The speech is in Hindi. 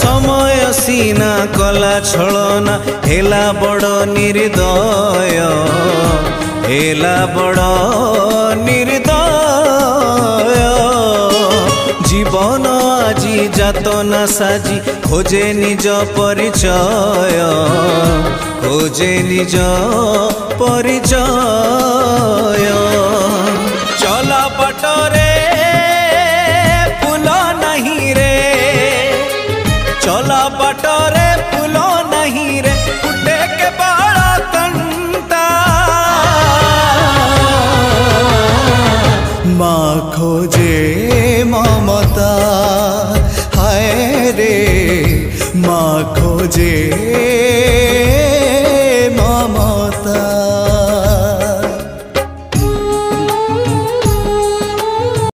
समय सीना कला छलना हेला बड़ निर्दय हेला बड़ निर्दय जीवन आजी जातना साजी खोजे निज परिचय खोजे निज परिचय चला बाटरे फूल नहीं रे चला बाटरे फूल नहीं रे फुटे के बाड़ा कंटा माँ खोजे ममता हाय रे माँ खोजे